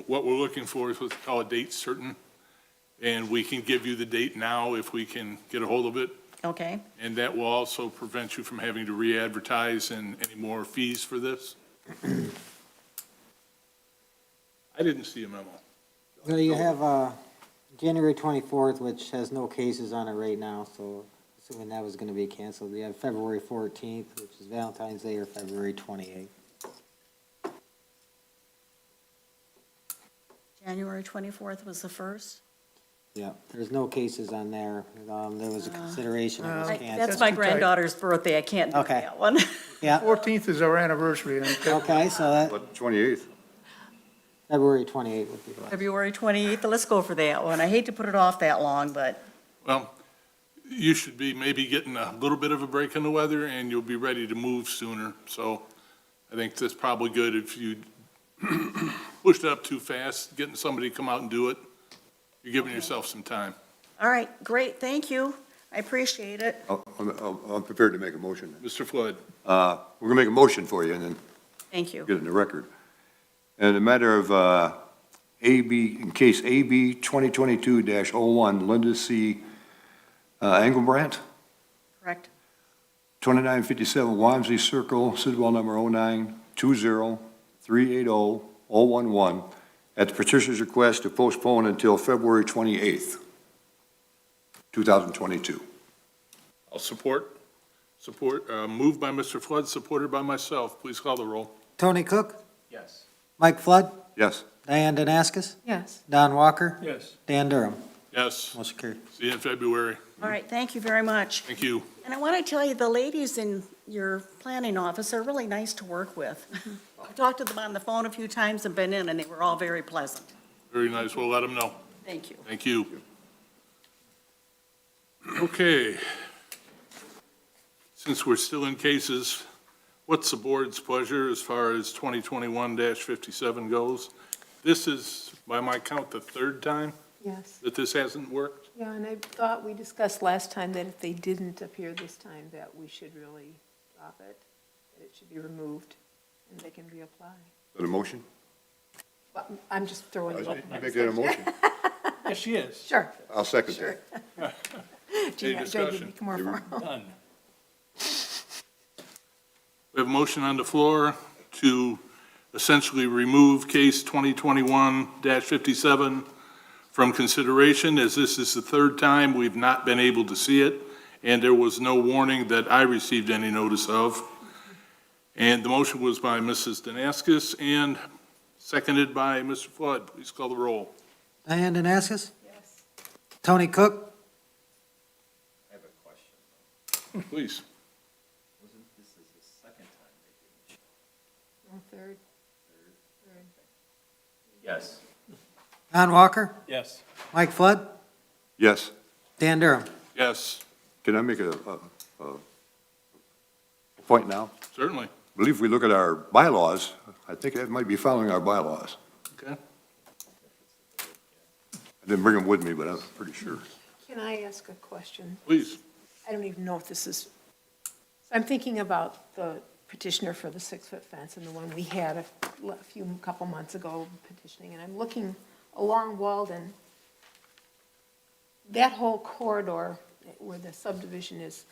What we're looking for is what's called a date certain, and we can give you the date now if we can get a hold of it. Okay. And that will also prevent you from having to re-advertise and any more fees for this. I didn't see a memo. Well, you have, January 24th, which has no cases on it right now, so assuming that was gonna be canceled. You have February 14th, which is Valentine's Day, or February 28th. January 24th was the first? Yeah, there's no cases on there. There was a consideration it was That's canceled. my too tight. granddaughter's birthday, I can't do Okay. that one. Yeah, 14th is our anniversary, and okay, so that, What, 28th? February 28th would be the last. February 28th, let's go for that one. I hate to put it off that long, but, Well, you should be maybe getting a little bit of a break in the weather, and you'll be ready to move sooner. So I think that's probably good. If you pushed it up too fast, getting somebody to come out and do it, you're giving yourself some time. All right, great, thank you. I appreciate it. I'm prepared to make a motion. Mr. Flood? We're going to make a motion for you and then Thank you. get it in the record. And a matter of in case AB 2022-01, Linda C. Engelbrandt, Correct. 2957 Wamsley Circle, Sidwell number 09-20380-011, at the petitioner's request to postpone until February 28th, 2022. I'll support. Moved by Mr. Flood, supported by myself. Please call the roll. Tony Cook, Yes. Mike Flood, Yes. Diane Danaskus, Yes. Don Walker, Yes. Dan Durham. Yes. Motion carried. See you in February. All right, thank you very much. Thank you. And I want to tell you, the ladies in your planning office are really nice to work with. I talked to them on the phone a few times and been in, and they were all very pleasant. Very nice. We'll let them know. Thank you. Thank you. Okay. Since we're still in cases, what's the board's pleasure as far as 2021-57 goes? This is, by my count, the third time Yes. that this hasn't worked. Yeah, and I thought we discussed last time that if they didn't appear this time, that we should really drop it, that it should be removed, and they can reapply. Is that a motion? But I'm just throwing it You up. make that a motion? Yes, she is. Sure. I'll second Sure. that. Gee, I discussion? become more formal. Done. We have a motion on the floor to essentially remove case 2021-57 from consideration, as this is the third time we've not been able to see it, and there was no warning that I received any notice of. And the motion was by Mrs. Danaskus and seconded by Mr. Flood. Please call the roll. Diane Danaskus, Yes. Tony Cook, I have a question. Please. Wasn't this is the second time they didn't show? No, third. Yes. Don Walker, Yes. Mike Flood, Yes. Dan Durham. Yes, Can I make a point now? certainly. I believe if we look at our bylaws, I think that might be following our bylaws. Okay. I didn't bring them with me, but I'm pretty sure. Can I ask a question? Please. I don't even know if this is, so I'm thinking about the petitioner for the 6-foot fence and the one we had a couple months ago petitioning, and I'm looking along Walden. That whole corridor where the subdivision is,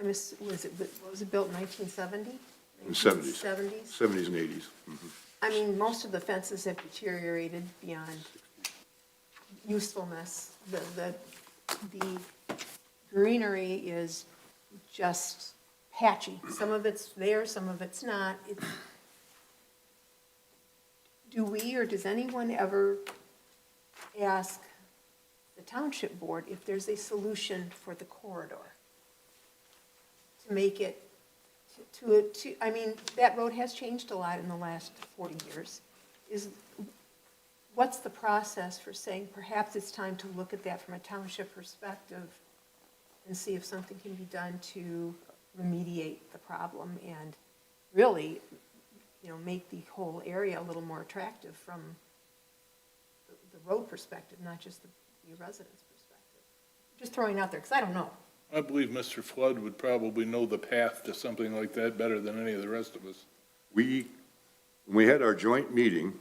was it built in 1970? In the 70s. 70s? 70s and 80s. I mean, most of the fences have deteriorated beyond usefulness. The greenery is just patchy. Some of it's there, some of it's not. Do we, or does anyone ever ask the township board if there's a solution for the corridor? To make it, I mean, that road has changed a lot in the last 40 years. What's the process for saying perhaps it's time to look at that from a township perspective and see if something can be done to remediate the problem and really, make the whole area a little more attractive from the road perspective, not just the residents' perspective? Just throwing it out there, because I don't know. I believe Mr. Flood would probably know the path to something like that better than any of the rest of us. When we had our joint meeting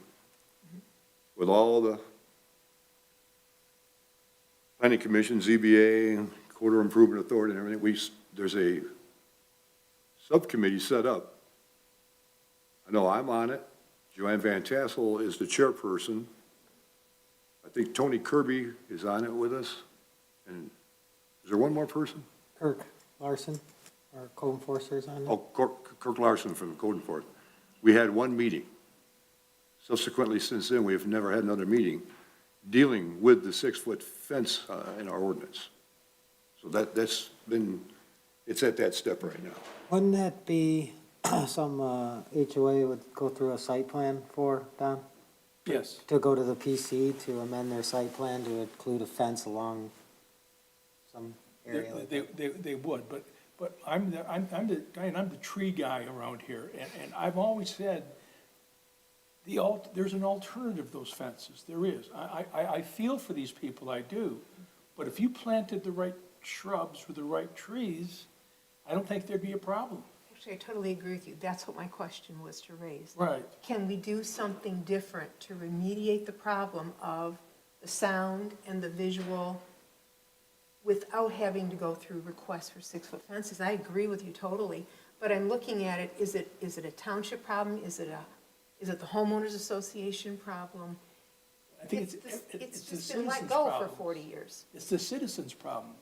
with all the planning commission, ZBA, Corridor Improvement Authority and everything, there's a subcommittee set up. I know I'm on it. Joanne Van Tassel is the chairperson. I think Tony Kirby is on it with us. And is there one more person? Kirk Larson, our code enforcer, is on Oh, there. Kirk Larson from Code Enforcement. We had one meeting. Subsequently, since then, we have never had another meeting dealing with the 6-foot fence in our ordinance. So that's been, it's at that step right now. Wouldn't that be some HOA would go through a site plan for, Don? Yes. To go to the PC to amend their site plan to include a fence along some area like that. They would, but I'm the tree guy around here, and I've always said, there's an alternative to those fences, there is. I feel for these people, I do, but if you planted the right shrubs with the right trees, I don't think there'd be a problem. Actually, I totally agree with you. That's what my question was to raise. Right. Can we do something different to remediate the problem of the sound and the visual without having to go through requests for 6-foot fences? I agree with you totally, but I'm looking at it, is it a township problem? Is it the homeowners association problem? I think It's the just been citizens' let go for problems. 40 years. It's the citizens' problems.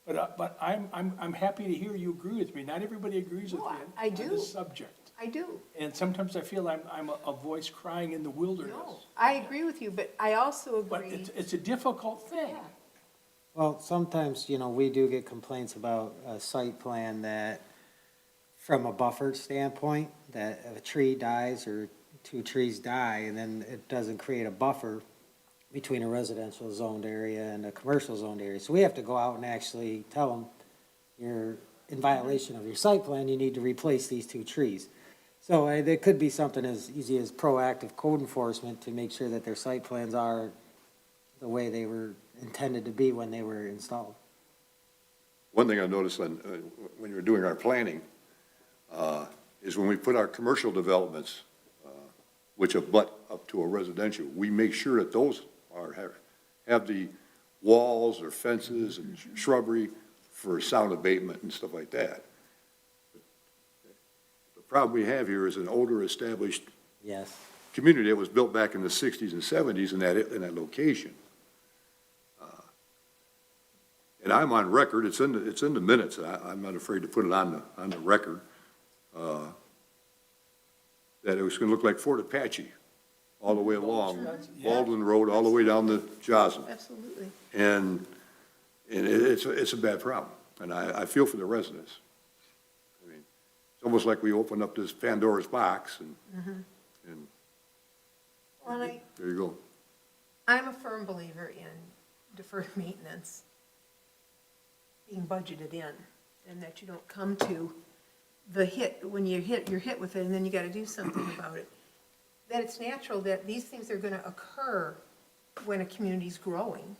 But I'm happy to hear you agree with me. Not everybody agrees with No, me I on do. this subject. I do. And sometimes I feel I'm a voice crying in the wilderness. No, I agree with you, but I also But agree. it's a difficult thing. Yeah. Well, sometimes, we do get complaints about a site plan that, from a buffer standpoint, that if a tree dies or 2 trees die, and then it doesn't create a buffer between a residential zoned area and a commercial zoned area. So we have to go out and actually tell them, you're in violation of your site plan, you need to replace these 2 trees. So there could be something as easy as proactive code enforcement to make sure that their site plans are the way they were intended to be when they were installed. One thing I noticed when you were doing our planning, is when we put our commercial developments, which abut up to a residential, we make sure that those have the walls or fences and shrubbery for sound abatement and stuff like that. The problem we have here is an older established Yes. community that was built back in the 60s and 70s in that location. And I'm on record, it's in the minutes, I'm not afraid to put it on the record, that it was gonna look like Fort Apache all the way along Baldwin Road, all the way down to Joslin. Absolutely. And it's a bad problem, and I feel for the residents. I mean, it's almost like we opened up this Pandora's box, and Well, there you go. I'm a firm believer in deferred maintenance being budgeted in, and that you don't come to the hit, when you're hit with it, and then you gotta do something about it. That it's natural that these things are gonna occur when a community's growing.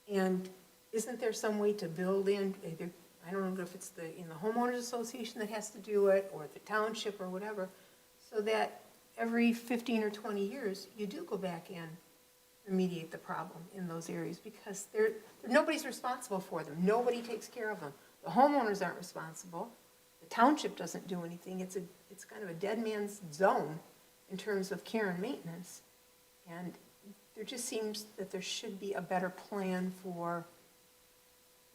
And isn't there some way to build in, either, I don't know if it's in the homeowners association that has to do it, or the township or whatever, so that every 15 or 20 years, you do go back and remediate the problem in those areas, because nobody's responsible for them. Nobody takes care of them. The homeowners aren't responsible. The township doesn't do anything. It's kind of a dead man's zone in terms of care and maintenance. And there just seems that there should be a better plan for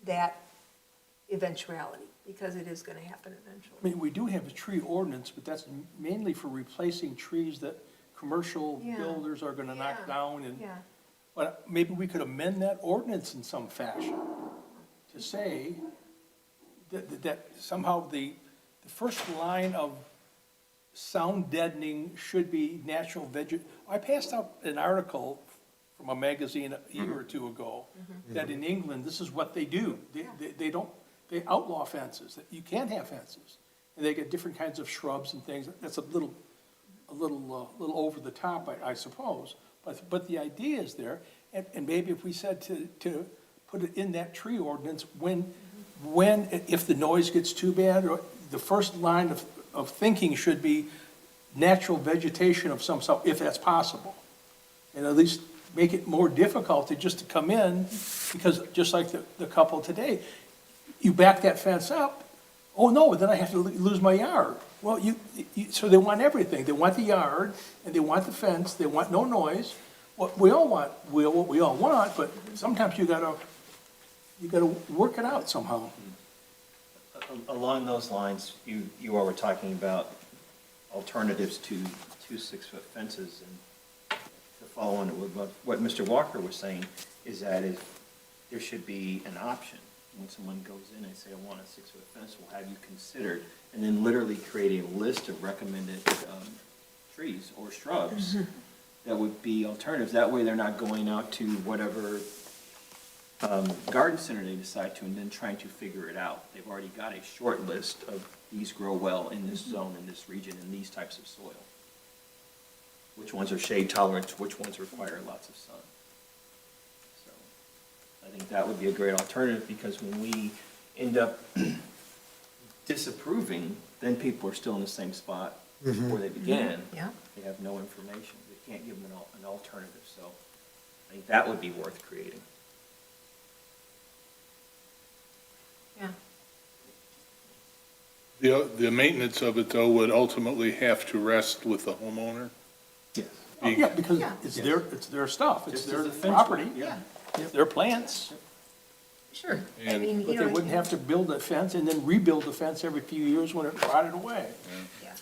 that eventuality, because it is gonna happen eventually. I mean, we do have a tree ordinance, but that's mainly for replacing trees that commercial Yeah. builders are gonna knock Yeah. down, and, Yeah, but maybe we could amend that ordinance in some fashion to say that somehow the first line of sound deadening should be natural I passed out an article from a magazine a year or 2 ago, that in England, this is what they do. They outlaw fences, that you can't have fences. And they get different kinds of shrubs and things. That's a little over the top, I suppose. But the idea is there, and maybe if we said to put it in that tree ordinance, if the noise gets too bad, or the first line of thinking should be natural vegetation of some sort, if that's possible. And at least make it more difficult to come in, because just like the couple today, you back that fence up, oh no, then I have to lose my yard. Well, so they want everything. They want the yard, and they want the fence, they want no noise. What we all want, but sometimes you gotta work it out somehow. Along those lines, you all were talking about alternatives to 2 6-foot fences, and to follow on with what Mr. Walker was saying, is that there should be an option. When someone goes in and say, I want a 6-foot fence, we'll have you considered, and then literally create a list of recommended trees or shrubs that would be alternatives. That way they're not going out to whatever garden center they decide to, and then trying to figure it out. They've already got a short list of these grow well in this zone, in this region, in these types of soil. Which ones are shade tolerant, which ones require lots of sun. So I think that would be a great alternative, because when we end up disapproving, then people are still in the same spot before they began. Yeah. They have no information. We can't give them an alternative, so I think that would be worth creating. Yeah. The maintenance of it, though, would ultimately have to rest with the homeowner. Yes. Oh, yeah, because Yeah. it's their stuff, it's Just their as a fence property, would, Yeah, it's their plants. sure. I And- mean, But you they know, wouldn't have to build a fence and then rebuild the fence every few years when it rotted away. yeah.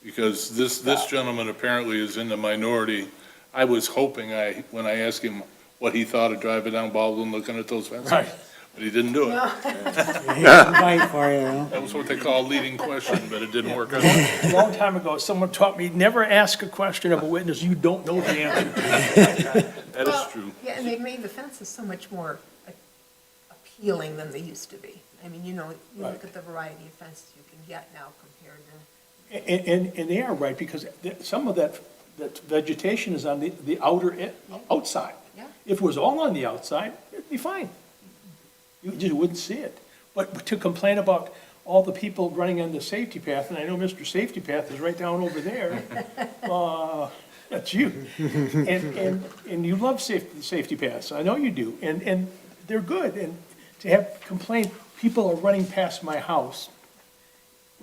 Because this gentleman apparently is in the minority. I was hoping when I asked him what he thought of driving down Baldwin looking at those fences. Right. But he didn't do it. Fight for you, huh? That was what they call a leading question, but it didn't work out. A long time ago, someone taught me, never ask a question of a witness you don't know the answer to. That Well, is true. Yeah, and they've made the fences so much more appealing than they used to be. I mean, you know, you Right. look at the variety of fences you can get now compared to. And they are right, because some of that vegetation is on the outer, outside. Yeah. If it was all on the outside, it'd be fine. You just wouldn't see it. But to complain about all the people running on the safety path, and I know Mr. Safety Path is right down over there, that's you. And you love safety paths, I know you do, and they're good. And to have complained, people are running past my house.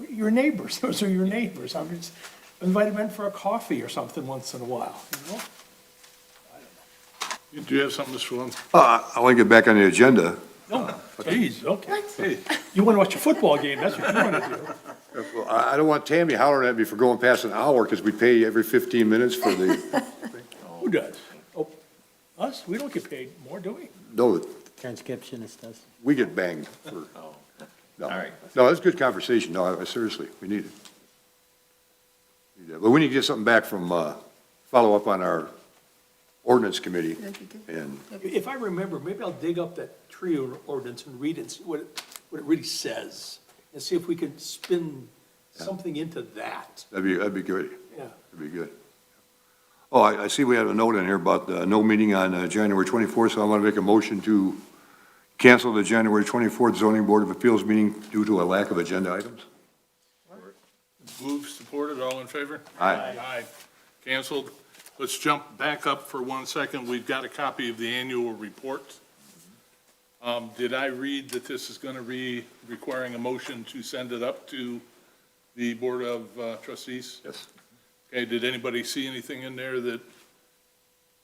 Your neighbors, those are your neighbors. I'm just invited them in for a coffee or something once in a while, you know? Do you have something, Mr. Lund? I want to get back on the agenda. No, geez, okay. Hey, you want to watch a football game, that's what you want to do. Well, I don't want Tammy hollering at me for going past an hour, because we pay every 15 minutes for the, Who does? Oh, us? We don't get paid more, do we? no, Transcriptionist does. we get banged for, no. All right. No, that's good conversation, no, seriously, we need it. But we need to get something back from, follow up on our ordinance committee, That'd be good. and If I remember, maybe I'll dig up that tree ordinance and read it, and see what it really says, and see if we can spin something into that. that'd be good, Yeah. that'd be good. Oh, I see we have a note in here about no meeting on January 24th, so I want to make a motion to cancel the January 24th zoning board of appeals meeting due to a lack of agenda items. Moved, supported, all in favor? Aye. Aye. Canceled. Let's jump back up for 1 second. We've got a copy of the annual report. Did I read that this is going to be requiring a motion to send it up to the Board of Trustees? Yes. Okay, did anybody see anything in there that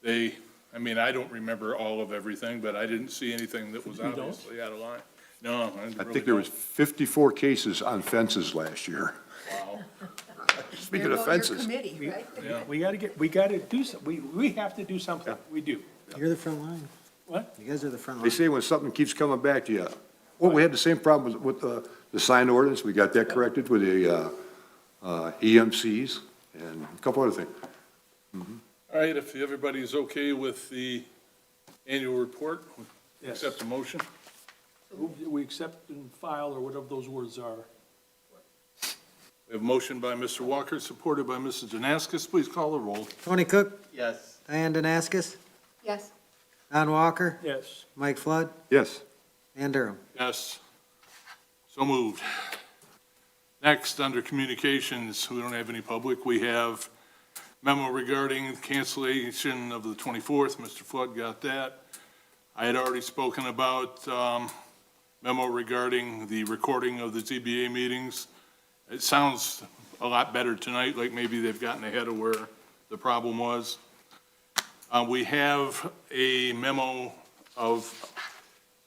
I mean, I don't remember all of everything, but I didn't see anything that was You don't? obviously out of line. No, I think there was 54 cases on fences last year. Wow. Speaking of Your fences. committee, right? Yeah. We gotta do some, we have to do something, we do. You're the front line. What? You guys are the front They line. say when something keeps coming back to you, well, we had the same problem with the sign ordinance, we got that corrected with the EMCs and a couple other things. All right, if everybody's okay with the annual report, Yes. accept the motion. We accept and file, or whatever those words are. We have a motion by Mr. Walker, supported by Mrs. Janaskis. Please call the roll. Tony Cook, Yes. Diane Danaskas, Yes. Don Walker, Yes. Mike Flood, Yes. Ann Durham. Yes. So moved. Next, under communications, we don't have any public. We have memo regarding cancellation of the 24th. Mr. Flood got that. I had already spoken about memo regarding the recording of the ZBA meetings. It sounds a lot better tonight, like maybe they've gotten ahead of where the problem was. We have a memo of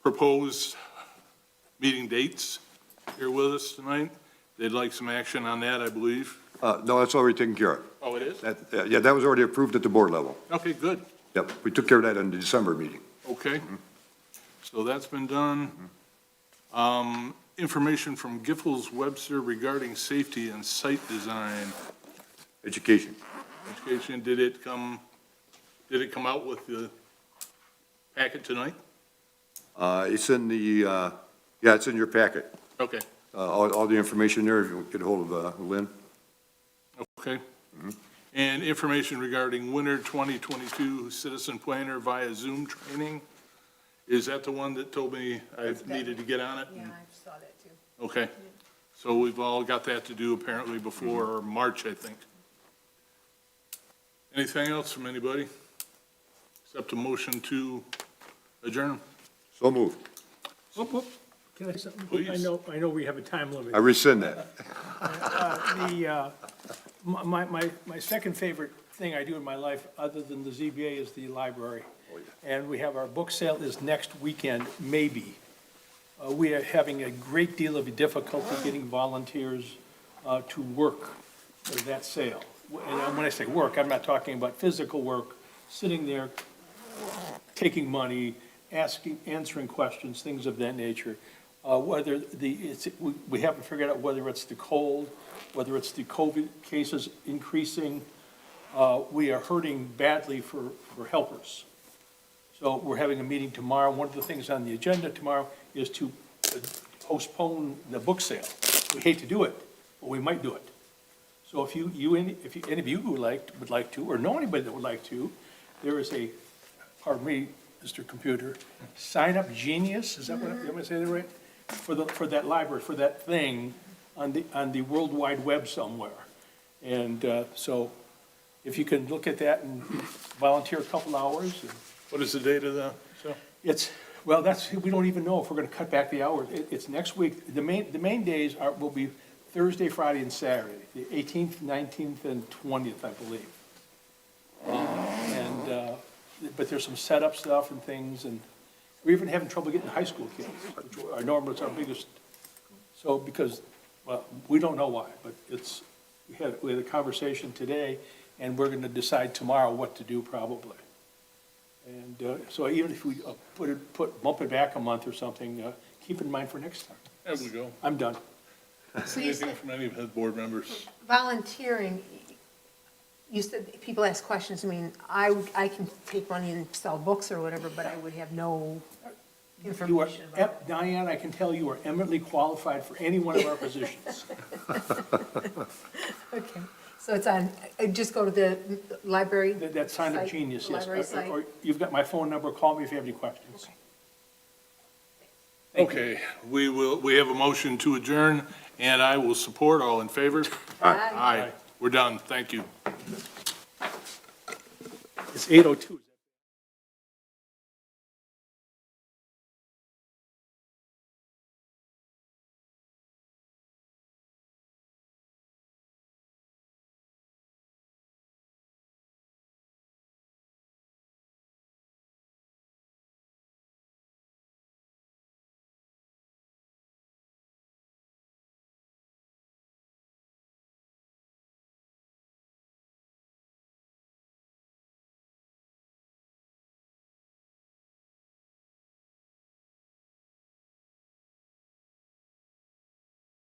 proposed meeting dates here with us tonight. They'd like some action on that, I believe. No, that's already taken care of. Oh, it is? Yeah, that was already approved at the board level. Okay, good. Yep, we took care of that in the December meeting. Okay. So that's been done. Information from Giffords Webster regarding safety and site design. Education. Education, did it come out with the packet tonight? It's in the, yeah, it's in your packet. Okay, All the information there, if you get hold of Lynn. okay. And information regarding winter 2022 citizen planner via Zoom training. Is that the one that told me I needed to get on it? Yeah, I saw that too. Okay, so we've all got that to do apparently before March, I think. Anything else from anybody? Except a motion to adjourn? So moved. Whoop, whoop. Can I say something? Please. I know we have a time limit. I rescind that. My second favorite thing I do in my life, other than the ZBA, is the library. And we have our book sale is next weekend, maybe. We are having a great deal of difficulty getting volunteers to work that sale. And when I say work, I'm not talking about physical work, sitting there, taking money, answering questions, things of that nature. Whether we haven't figured out whether it's the cold, whether it's the COVID cases increasing. We are hurting badly for helpers. So we're having a meeting tomorrow. One of the things on the agenda tomorrow is to postpone the book sale. We hate to do it, but we might do it. So if any of you would like to, or know anybody that would like to, there is a, pardon me, Mr. Computer, Sign Up Genius, is that what, am I saying that right? For that library, for that thing on the World Wide Web somewhere. And so if you can look at that and volunteer a couple hours. What is the date of the show? Well, we don't even know if we're gonna cut back the hours. It's next week. The main days will be Thursday, Friday, and Saturday, the 18th, 19th, and 20th, I believe. But there's some setup stuff and things, and we're even having trouble getting high school kids, which are normally it's our biggest. So because, well, we don't know why, but we had a conversation today, and we're gonna decide tomorrow what to do probably. And so even if we bump it back a month or something, keep in mind for next time. There we go. I'm done. So you Anything said from any of the board members? volunteering, you said people ask questions. I mean, I can take money and sell books or whatever, but I would have no You are, information about it. Diane, I can tell you are eminently qualified for any one of our positions. Okay, so it's on, just go to the library? That Sign Up site, Genius, the yes. library site? Or you've got my phone number, call me if you have any questions. Thank you. Okay, we have a motion to adjourn, and I will support. All in favor? Aye. Aye. We're done. Thank you. It's 8:02.